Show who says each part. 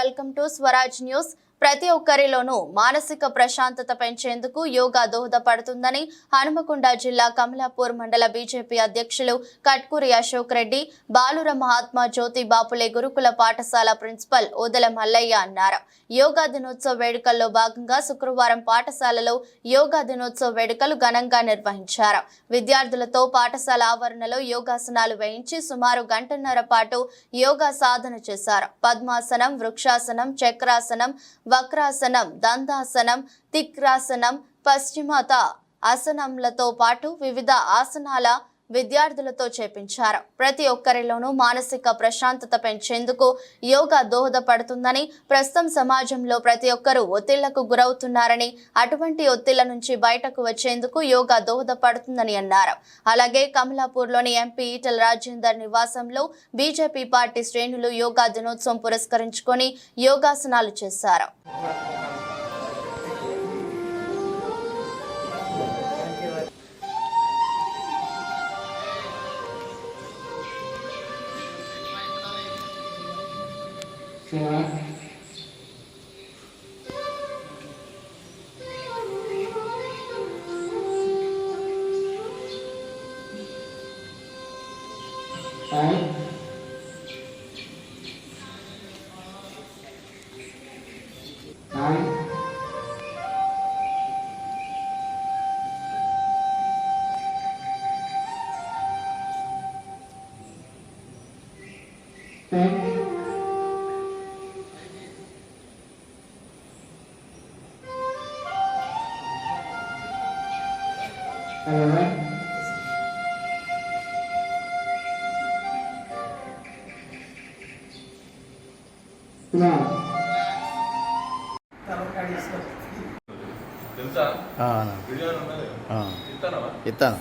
Speaker 1: Welcome to Swaraj news. ప్రతి ఒక్కరిలోనూ మానసిక ప్రశాంతత పెంచేందుకు యోగా దోహదపడుతుందని హనుమకొండ జిల్లా కమలాపూర్ మండల బీజేపీ అధ్యక్షులు కట్కూరి అశోక్ రెడ్డి, బాలుర మహాత్మా జ్యోతి బాపులే గురుకుల పాఠశాల ప్రిన్సిపల్ ఓదెల మల్లయ్య అన్నారు. యోగా దినోత్సవ వేడుకల్లో భాగంగా శుక్రవారం పాఠశాలలో యోగా దినోత్సవ వేడుకలు ఘనంగా నిర్వహించారు. విద్యార్థులతో పాఠశాల ఆవరణలో యోగాసనాలు వేయించి సుమారు గంటన్నర పాటు యోగా సాధన చేశారు. పద్మాసనం, వృక్షాసనం, చక్రాసనం, వక్రాసనం, దంతాసనం, తిక్రాసనం, పశ్చిమత ఆసనంలతో పాటు వివిధ ఆసనాల విద్యార్థులతో చేపించారు. ప్రతి ఒక్కరిలోనూ మానసిక ప్రశాంతత పెంచేందుకు యోగా దోహదపడుతుందని, ప్రస్తుతం సమాజంలో ప్రతి ఒక్కరూ ఒత్తిళ్లకు గురవుతున్నారని, అటువంటి ఒత్తిళ్ల నుంచి బయటకు వచ్చేందుకు యోగా దోహదపడుతుందని అన్నారు. అలాగే కమలాపూర్లోని ఎంపీ ఈటెల రాజేందర్ నివాసంలో బీజేపీ పార్టీ శ్రేణులు యోగా దినోత్సవం పురస్కరించుకొని యోగాసనాలు చేశారు.
Speaker 2: ఇస్తాను.